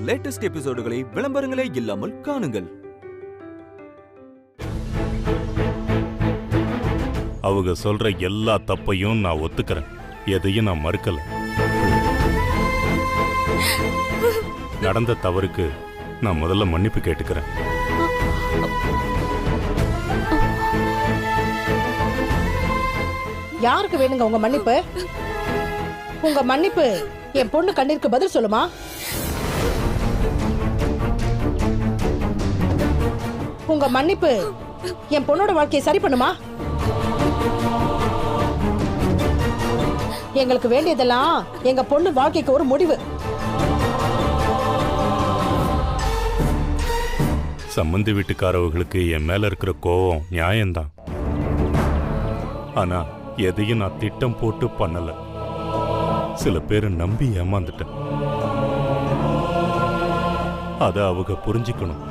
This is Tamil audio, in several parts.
லேட்டஸ்ட் எபிசோடுகளை விளம்பரங்களே இல்லாமல் காணுங்கள். அவங்க சொல்ற எல்லா தப்பையும் நான் ஒத்துக்கிறேன், எதையும் நான் மறுக்கல. நடந்த தவறுக்கு நான் முதல்ல மன்னிப்பு கேட்டுக்கிறேன். யாருக்கு வேணுங்க உங்க மன்னிப்பு? உங்க மன்னிப்பு என் பொண்ணு கண்ணீருக்கு பதில் சொல்லுமா? உங்க மன்னிப்பு என் பொண்ணோட வாழ்க்கையை சரி பண்ணுமா? எங்களுக்கு வேண்டியதெல்லாம் எங்க பொண்ணு வாழ்க்கைக்கு ஒரு முடிவு. சம்பந்தி வீட்டுக்காரவர்களுக்கு என் மேல இருக்கிற கோவம் நியாயம்தான். ஆனா எதையும் நான் திட்டம் போட்டு பண்ணல. சில பேரை நம்பி ஏமாந்துட்டேன். அத அவங்க புரிஞ்சுக்கணும்.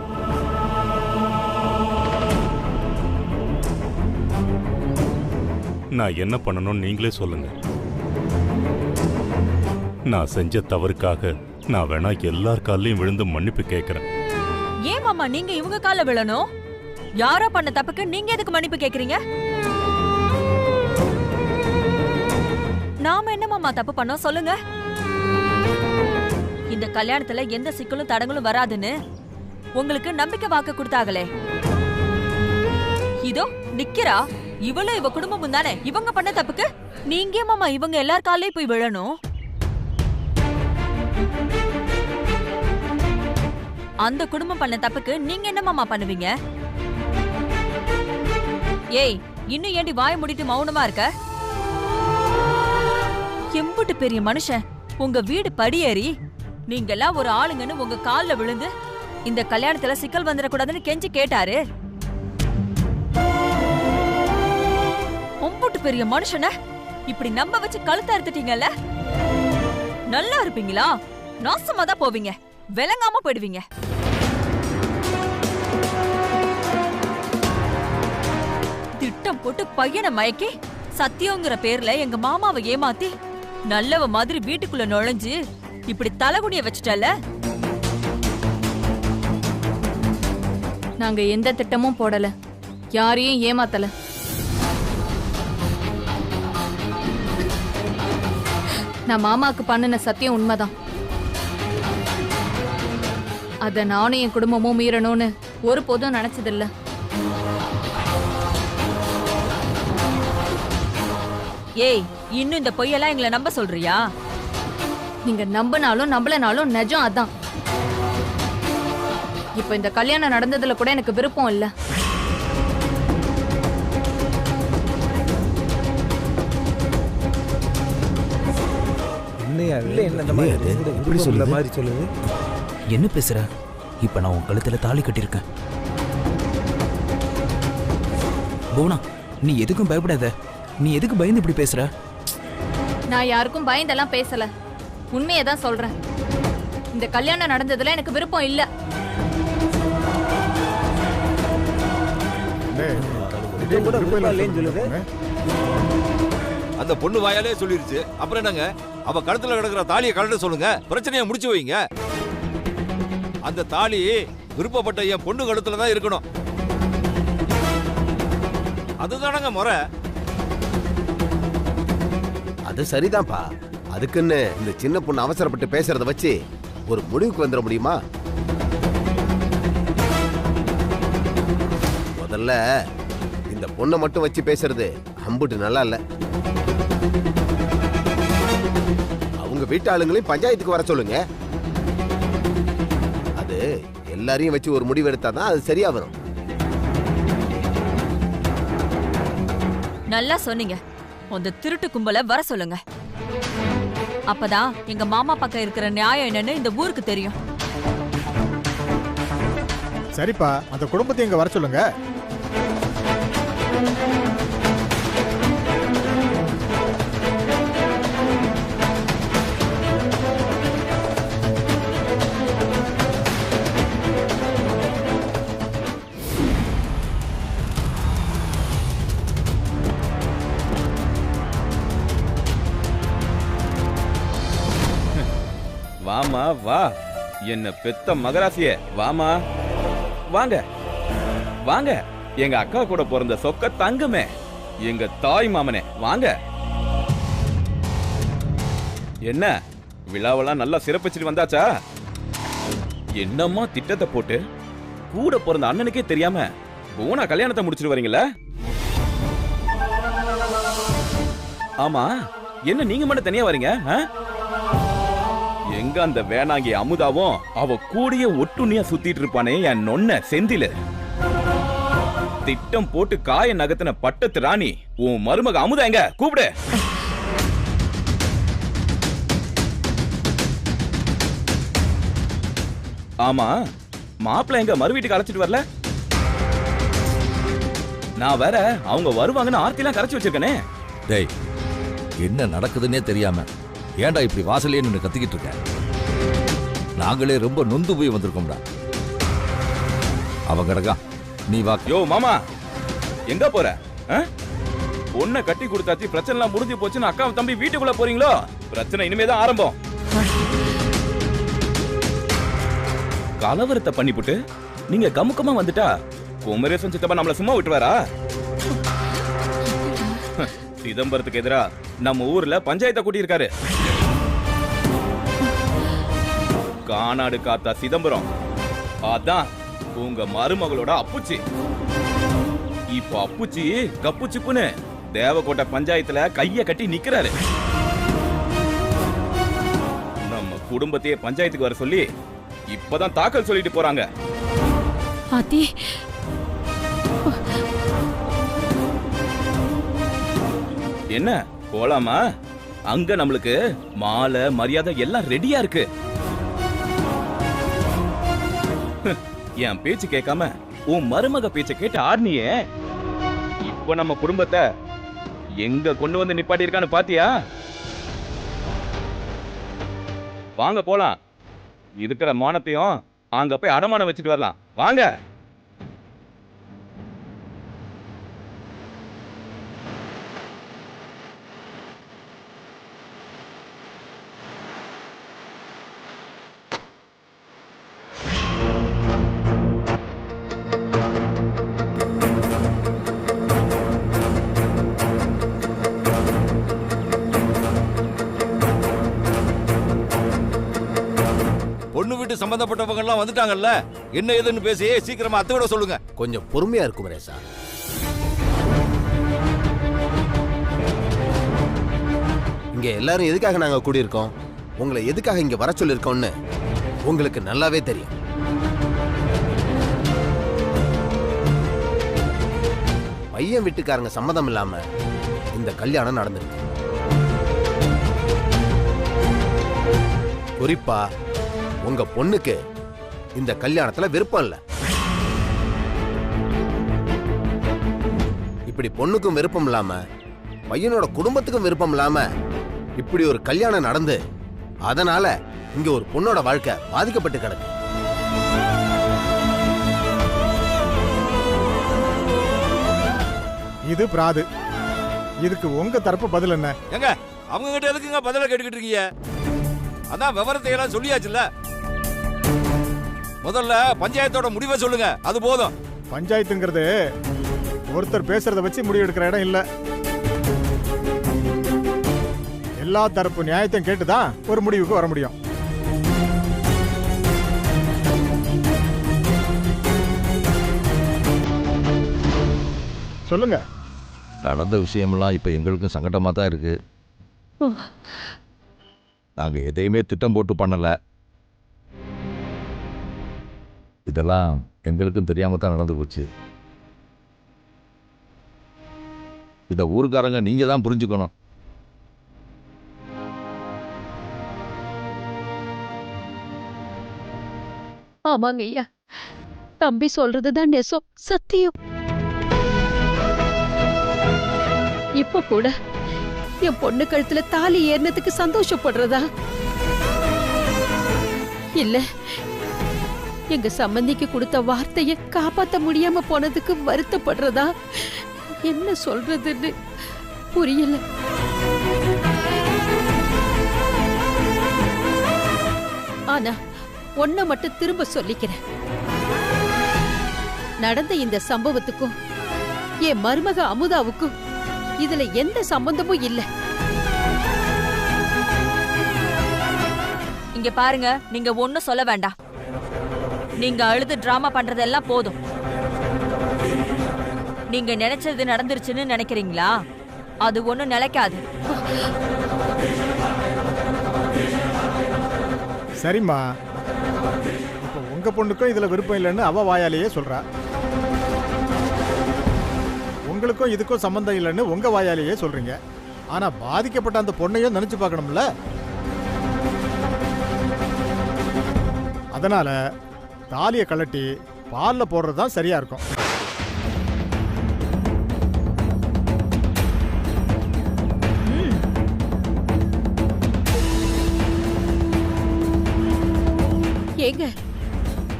நான் என்ன பண்ணணும் நீங்களே சொல்லுங்க. நான் செஞ்ச தவறுக்காக நான் வேணா எல்லார் காலையும் விழுந்து மன்னிப்பு கேட்கிறேன். ஏன் மாமா நீங்க இவங்க கால விழணும்? யாரோ பண்ண தப்புக்கு நீங்க எதுக்கு மன்னிப்பு கேக்குறீங்க? நாம என்ன மாமா தப்பு பண்ணோம் சொல்லுங்க. இந்த கல்யாணத்துல எந்த சிக்கலும் தடங்களும் வராதுன்னு உங்களுக்கு நம்பிக்கை வாக்கு கொடுத்தாங்களே, இதோ நிக்கிறா. இவளும் இவ குடும்பமும் தானே. இவங்க பண்ண தப்புக்கு நீங்க மாமா இவங்க எல்லார் காலையும் போய் விழணும்? அந்த குடும்பம் பண்ண தப்புக்கு நீங்க என்ன மாமா பண்ணுவீங்க? ஏய், இன்னும் ஏண்டி வாய மூடிட்டு மௌனமா இருக்க? எம்புட்டு பெரிய மனுஷன் உங்க வீடு படியேறி நீங்கெல்லாம் ஒரு ஆளுங்கன்னு உங்க கால்ல விழுந்து இந்த கல்யாணத்துல சிக்கல் வந்துடக்கூடாதுன்னு கெஞ்சி கேட்டாரு. ஒம்புட்டு பெரிய மனுஷன இப்படி நம்ப வச்சு கழுத்த அறுத்துட்டீங்கல்ல. நல்லா இருப்பீங்களா? நாசமா தான் போவீங்க, விளங்காம போயிடுவீங்க. திட்டம் போட்டு பையனை மயக்கி சத்தியங்கிற பேர்ல எங்க மாமாவை ஏமாத்தி நல்லவ மாதிரி வீட்டுக்குள்ள நுழைஞ்சு இப்படி தலைகுனிய வச்சுட்டல. நாங்க எந்த திட்டமும் போடல, யாரையும் ஏமாத்தல. நான் மாமாக்கு பண்ணின சத்தியம் உண்மைதான். அத நானும் என் குடும்பமும் மீறணும்னு ஒரு போதும் நினைச்சதில்ல. ஏய், இன்னும் இந்த பொய்யெல்லாம் எங்களை நம்ப சொல்றியா? நீங்க நம்பினாலும் நம்பலனாலும் நிஜம் அதான். இப்ப இந்த கல்யாணம் நடந்ததுல கூட எனக்கு விருப்பம் இல்ல. என்ன பேசுற? இப்ப நான் உன் கழுத்துல தாலி கட்டிருக்கேன். புவனா, நீ எதுக்கும் பயப்படாத. நீ எதுக்கு பயந்து இப்படி பேசுற? நான் யாருக்கும் பயந்தெல்லாம் பேசல, உண்மையதான் சொல்றேன். இந்த கல்யாணம் நடந்ததுல எனக்கு விருப்பம் இல்ல. அந்த பொண்ணு வாயாலே சொல்லிருச்சு, அப்புறம் என்னங்க? அவ கழுத்துல கிடக்குற தாலியை கழட்ட சொல்லுங்க, பிரச்சனையை முடிச்சு வைங்க. அந்த தாலி விருப்பப்பட்ட என் பொண்ணு கழுத்துல தான் இருக்கணும். அதுதானங்க முறை. அது சரிதான்ப்பா. அதுக்குன்னு இந்த சின்ன பொண்ணு அவசரப்பட்டு பேசுறத வச்சு ஒரு முடிவுக்கு வந்துட முடியுமா? முதல்ல இந்த பொண்ணை மட்டும் வச்சு பேசுறது அம்புட்டு நல்லா இல்ல. அவங்க வீட்டு ஆளுங்களையும் பஞ்சாயத்துக்கு வர சொல்லுங்க. அது எல்லாரையும் வச்சு ஒரு முடிவு எடுத்தாதான் அது சரியா வரும். நல்லா சொன்னீங்க. அந்த திருட்டு கும்பல வர சொல்லுங்க. அப்பதான் எங்க மாமா பக்கம் இருக்கிற நியாயம் என்னன்னு இந்த ஊருக்கு தெரியும். சரிப்பா, அந்த குடும்பத்தை இங்க வர சொல்லுங்க. வாமா வா, என்ன பெத்த மகராசிய வாமா வாங்க வாங்க, எங்க அக்கா கூட பிறந்த சொக்க தங்கமே, எங்க தாய் மாமனே வாங்க. என்ன விழாவெல்லாம் நல்லா சிறப்பிச்சுட்டு வந்தாச்சா? என்னம்மா திட்டத்தை போட்டு கூட பிறந்த அண்ணனுக்கே தெரியாம போனா கல்யாணத்தை முடிச்சிட்டு வரீங்களா? ஆமா, என்ன நீங்க மட்டும் தனியா வரீங்க? எங்க அந்த வேணாங்கி அமுதாவும் அவ கூடிய ஒட்டுண்ணியா சுத்திட்டு இருப்பானே என் நொன்ன செந்தில. திட்டம் போட்டு காய நகத்தின பட்டத்து ராணி உன் மருமக அமுதா எங்க? கூப்பிடு. ஆமா, மாப்பிள்ள எங்க மறு வீட்டுக்கு அழைச்சிட்டு வரல? நான் வேற அவங்க வருவாங்கன்னு ஆர்த்திலாம் கரைச்சி வச்சிருக்கனே. டேய், என்ன நடக்குதுன்னே தெரியாம ஏன்டா இப்படி வாசலே நின்று கத்திக்கிட்டு இருக்க? நாங்களே ரொம்ப நொந்து போய் வந்திருக்கோம்டா. அவங்க கிடக்கா, நீ வா. யோ மாமா, எங்க போற? பொண்ணை கட்டி கொடுத்தாச்சு, பிரச்சனை எல்லாம் முடிஞ்சு போச்சுன்னு அக்கா தம்பி வீட்டுக்குள்ள போறீங்களோ? பிரச்சனை இனிமேதான் ஆரம்பம். கலவரத்தை பண்ணிவிட்டு நீங்க கமுக்கமா வந்துட்டா குமரேசன் சித்தப்பா நம்மள சும்மா விட்டுவாரா? சிதம்பரத்துக்கு எதிரா நம்ம ஊர்ல பஞ்சாயத்தை கூட்டியிருக்காரு. கானாடு காத்தா சிதம்பரம், அதான் உங்க மருமகளோட அப்புச்சி. இப்ப அப்புச்சி கப்புச்சிப்புன்னு தேவக்கோட்டை பஞ்சாயத்துல கைய கட்டி நிக்கிறாரு. நம்ம குடும்பத்தையே பஞ்சாயத்துக்கு வர சொல்லி இப்பதான் தாக்கல் சொல்லிட்டு போறாங்க. ஆத்தி, என்ன போலாமா? அங்க நம்மளுக்கு மாலை மரியாதை எல்லாம் ரெடியா இருக்கு. என் பேச்சு கேட்காம உன் மருமக பேச்ச கேட்டு ஆடுனியே, இப்ப நம்ம குடும்பத்தை எங்க கொண்டு வந்து நிப்பாட்டி இருக்கான்னு பாத்தியா? வாங்க போலாம். இருக்கிற மானத்தையும் அங்க போய் அடமானம் வச்சுட்டு வரலாம். வாங்க. பொண்ணு வீட்டு சம்பந்தப்பட்டவங்க எல்லாம் வந்துட்டாங்கல்ல, என்ன ஏதுன்னு பேசி சீக்கிரமா அத்தையோட சொல்லுங்க. கொஞ்சம் பொறுமையா இருக்கும் குமரேசா. இங்க எல்லாரும் எதுக்காக நாங்க கூடியிருக்கோம், உங்களை எதுக்காக இங்க வர சொல்லிருக்கோம்னு உங்களுக்கு நல்லாவே தெரியும். பையன் வீட்டுக்காரங்க சம்மதம் இல்லாம இந்த கல்யாணம் நடந்திருக்கு. குறிப்பா உங்க பொண்ணுக்கு இந்த கல்யாணத்துல விருப்பம் இல்ல. இப்படி பொண்ணுக்கும் விருப்பம் இல்லாம பையனோட குடும்பத்துக்கும் விருப்பம் இல்லாம இப்படி ஒரு கல்யாணம் நடந்து அதனால இங்க ஒரு பொண்ணோட வாழ்க்கை பாதிக்கப்பட்டு கிடக்கு. இது பிராது. இதுக்கு உங்க தரப்பு பதில் என்ன? எங்க அவங்க கிட்ட எதுக்குங்க பதில கேட்டுக்கிட்டு இருக்கீங்க? அதான் விவரத்தை எல்லாம் சொல்லியாச்சுல்ல. முதல்ல பஞ்சாயத்தோட முடிவை சொல்லுங்க, அது போதும். பஞ்சாயத்துங்கிறது ஒருத்தர் பேசுறத வச்சு முடிவு எடுக்கிற இடம் இல்ல. எல்லா தரப்பு நியாயத்தையும் கேட்டுதான் ஒரு முடிவுக்கு வர முடியும். சொல்லுங்க. நடந்த விஷயமெல்லாம் இப்ப எங்களுக்கும் சங்கடமா தான் இருக்கு. நாங்க எதையுமே திட்டம் போட்டு பண்ணல. இதெல்லாம் எங்களுக்கும் தெரியாம தான் நடந்து போச்சு. இத ஊருக்காரங்க நீங்க தான் புரிஞ்சுக்கணும். ஆமாங்க ஐயா, தம்பி சொல்றதுதான் நெசம், சத்தியம். இப்ப கூட என் பொண்ணு கழுத்துல தாலி ஏறினதுக்கு சந்தோஷப்படுறதா இல்ல எங்க சம்பந்திக்கு கொடுத்த வார்த்தையை காப்பாத்த முடியாம போனதுக்கு வருத்தப்படுறதா, என்ன சொல்றதுன்னு புரியல. ஆனா ஒன்ன மட்டும் திரும்ப சொல்லிக்கிறேன். நடந்த இந்த சம்பவத்துக்கும் என் மருமக அமுதாவுக்கும் இதுல எந்த சம்பந்தமும் இல்ல. இங்க பாருங்க, நீங்க ஒண்ணும் சொல்ல வேண்டாம். நீங்க அழுது டிராமா பண்றதெல்லாம் போதும். நீங்க நினைச்சது நடந்துருச்சுன்னு நினைக்கிறீங்களா? அது ஒண்ணும் நிலைக்காது. சரிம்மா, இப்ப உங்க பொண்ணுக்கும் இதுல விருப்பம் இல்லைன்னு அவ வாயாலேயே சொல்றா. உங்களுக்கும் இதுக்கும் சம்பந்தம் இல்லைன்னு உங்க வாயாலேயே சொல்றீங்க. ஆனா பாதிக்கப்பட்ட அந்த பொண்ணையும் நினைச்சு பார்க்கணும்ல. அதனால தாலியை கழட்டி பால்ல போடுறது தான் சரியா இருக்கும். ஏங்க,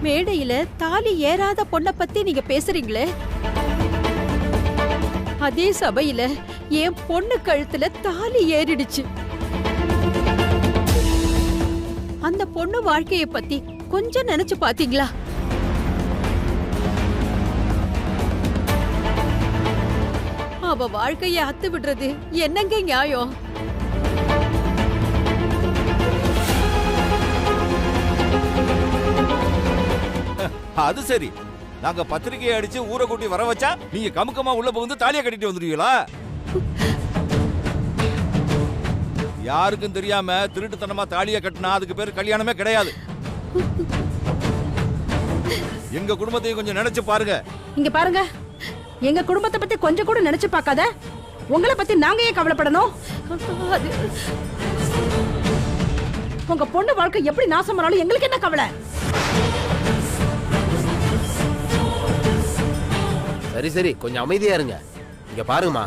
மேடையில தாலி ஏறாத பொண்ண பத்தி நீங்க பேசுறீங்களே, அதே சபையில என் பொண்ணு கழுத்துல தாலி ஏறிடுச்சு. அந்த பொண்ணு வாழ்க்கைய பத்தி கொஞ்சம் நினைச்சு பாத்தீங்களா? அவ வாழ்க்கைய அத்து விடுறது என்னங்க நியாயம்? அது சரி, நாங்க பத்திரிகையை அடிச்சு ஊரை கூட்டி வர வச்சா நீங்க கமுக்கமா உள்ள புகுந்து தாலியை கட்டிட்டு வந்துருவீங்களா? யாருக்கும் தெரியாம திருட்டுத்தனமா தாலியை கட்டினா அதுக்கு பேர் கல்யாணமே கிடையாது. எங்க குடும்பத்தையும் கொஞ்சம் நினைச்சு பாருங்க. இங்க பாருங்க, எங்க குடும்பத்தை பத்தி கொஞ்சம் கூட நினைச்சு பார்க்காத உங்களை பத்தி நாங்க ஏன் கவலைப்படணும்? உங்க பொண்ணு வாழ்க்கை எப்படி நாசம் பண்ணாலும் எங்களுக்கு என்ன கவலை? சரி சரி, கொஞ்சம் அமைதியா இருங்க. இங்க பாருங்கம்மா,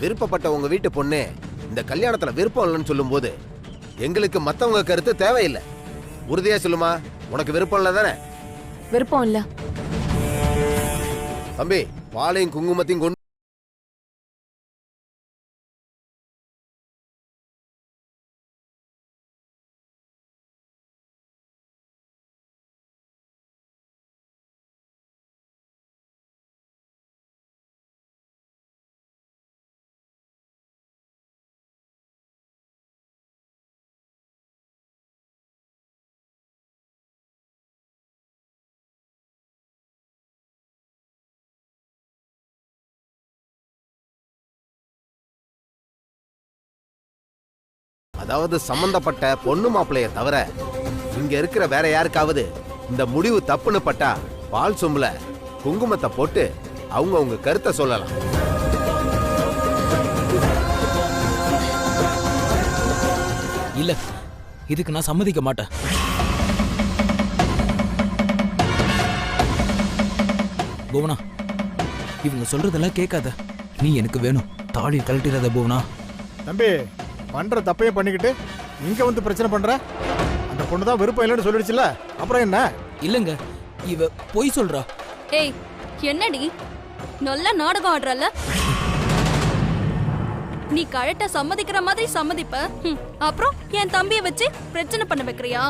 விருப்பப்பட்ட உங்க வீட்டு பொண்ணு இந்த கல்யாணத்துல விருப்பம் இல்லைன்னு சொல்லும் போது எங்களுக்கு மத்தவங்க கருத்து தேவையில்லை. உறுதியா சொல்லுமா, உனக்கு விருப்பம் இல்ல தானே? விருப்பம் இல்ல. தம்பி, பாலையும் குங்குமத்தையும் கொண்டு அதாவது சம்பந்தப்பட்ட பொண்ணு மாப்பிள்ளைய தவிர இங்க இருக்கிற வேற யாருக்காவது இந்த முடிவு தப்புன்னு பட்டா பால் சொம்புல குங்குமத்தை போட்டு அவங்க உங்க கருத்தை சொல்லலாம். இல்ல, இதுக்கு நான் சம்மதிக்க மாட்டேன். புவனா, இவங்க சொல்றதெல்லாம் கேட்காத. நீ எனக்கு வேணும். தாலி கழட்டிடாத புவனா. தம்பி, பண்ற தப்பையே பண்ணிக்கிட்டு இங்க வந்து பிரச்சனை பண்ற. அந்த பொண்ணு தான் விருப்பம் இல்லைன்னு சொல்லிடுச்சுல, அப்புறம் என்ன? இல்லங்க, இவ பொய் சொல்றா. ஏய், என்னடி நல்ல நாடகம் ஆடுறல? நீ கழட்ட சம்மதிக்கிற மாதிரி சம்மதிப்ப, அப்புறம் என் தம்பியை வச்சு பிரச்சனை பண்ண வைக்கிறியா?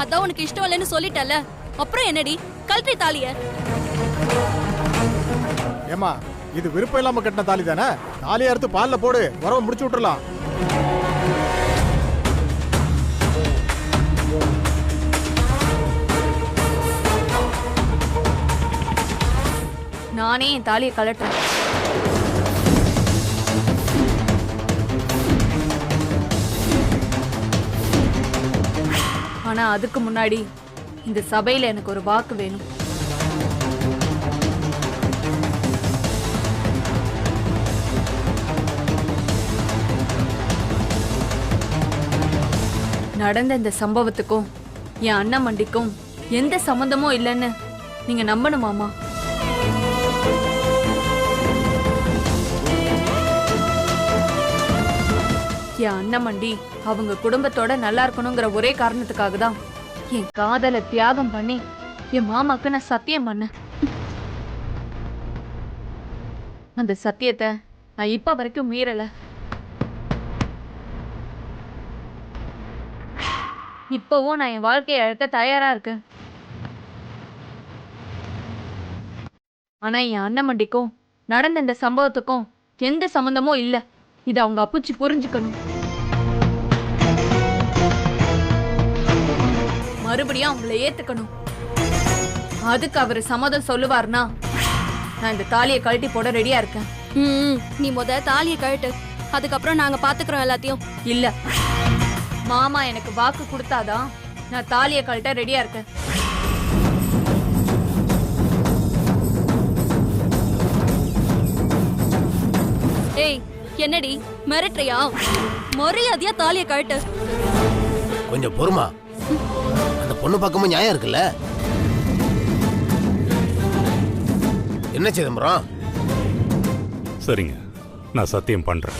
அதான் உனக்கு இஷ்டம் இல்லைன்னு சொல்லிட்டல, அப்புறம் என்னடி? கழட்டி தாலிய. ஏமா, இது விருப்பம் இல்லாம கட்டின தாலி தானே? தாலியை அறுத்து பால்ல போடு, உறவை முடிச்சு விட்டுறலாம். நானே என் தாலியை கழட்டுறேன். ஆனா அதுக்கு முன்னாடி இந்த சபையில எனக்கு ஒரு வாக்கு வேணும். நடந்த இந்த சம்பவத்துக்கும் என் அண்ணன் மண்டிக்கும் எந்த சம்பந்தமும் இல்லைன்னு நீங்க நம்பணுமாமா? என் அண்ணன் மண்டி அவங்க குடும்பத்தோட நல்லா இருக்கணுங்கிற ஒரே காரணத்துக்காக தான் என் காதலை தியாகம் பண்ணி என் மாமாக்கு நான் சத்தியம் பண்ணேன். அந்த சத்தியத்தை நான் இப்ப வரைக்கும் மீறல. இப்பவும் நான் என் வாழ்க்கையை இழக்க தயாரா இருக்கேன். ஆனா என் அண்ணன் மண்டிக்கும் நடந்த இந்த சம்பவத்துக்கும் எந்த சம்பந்தமும் இல்ல. இத அவங்க அப்புச்சி புரிஞ்சுக்கணும். மறுபடியும் அவங்கள ஏத்துக்கணும். அதுக்கு அவரு சம்மதம் சொல்லுவார்னா நான் இந்த தாலியை கழட்டி போட ரெடியா இருக்கேன். நீ தாலியை கழட்டு, அதுக்கப்புறம் நாங்க பாத்துக்கிறோம் எல்லாத்தையும். இல்ல, மாமா எனக்கு வாக்கு கொடுத்தாதான் நான் தாலியை கழட்ட ரெடியா இருக்கேன். ஏய், என்னடி மிரட்டுறியா? மரியாதையா தாலியை கழட்டு. கொஞ்சம் பொறுமா, அந்த பொண்ணு பக்கமும் நியாயம் இருக்குல்ல. என்ன சிதம்பரம்? சரிங்க, நான் சத்தியம் பண்றேன்.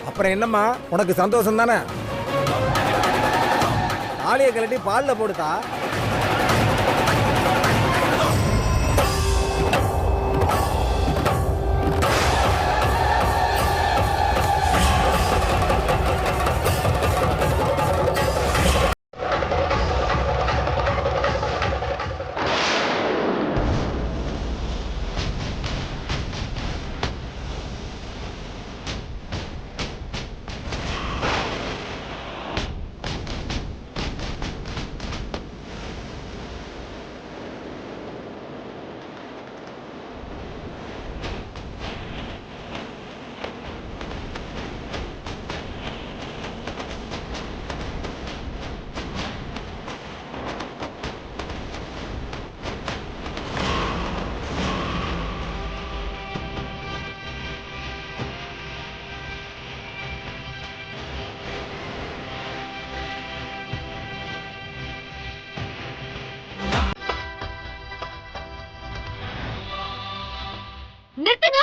அப்புறம் என்னம்மா, உனக்கு சந்தோஷம் தானே? தாலியை கழட்டி பாலில் போடுதா? நிறுத்துங்க.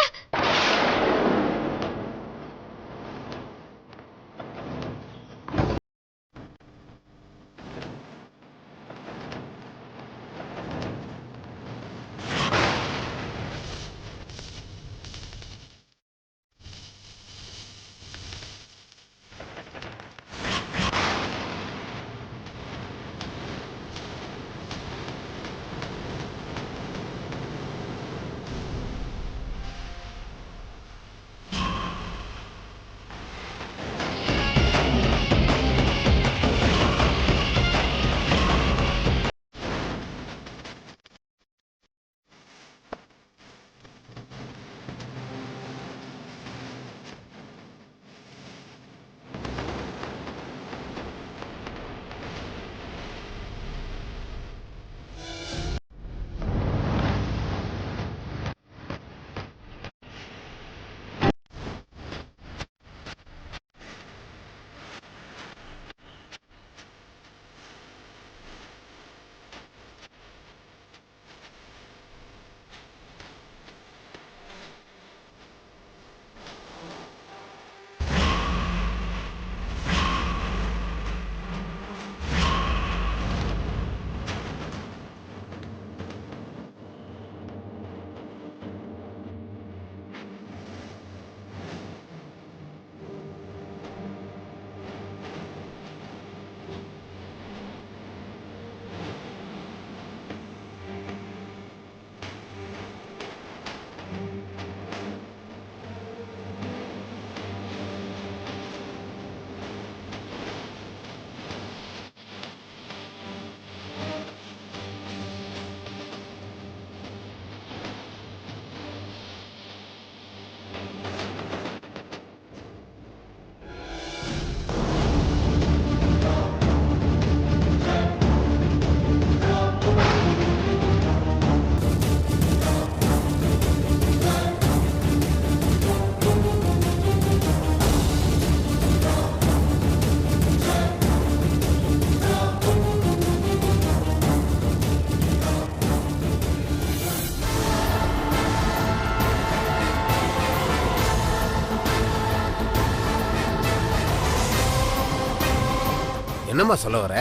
என்னம்மா சொல்ல வர?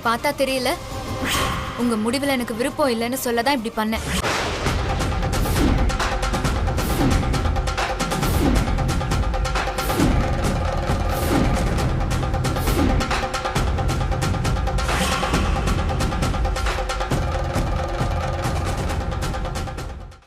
பார்த்தா தெரியல, உங்க முடிவுல எனக்கு விருப்பம் இல்லைன்னு சொல்லதான் இப்படி பண்ணேன்.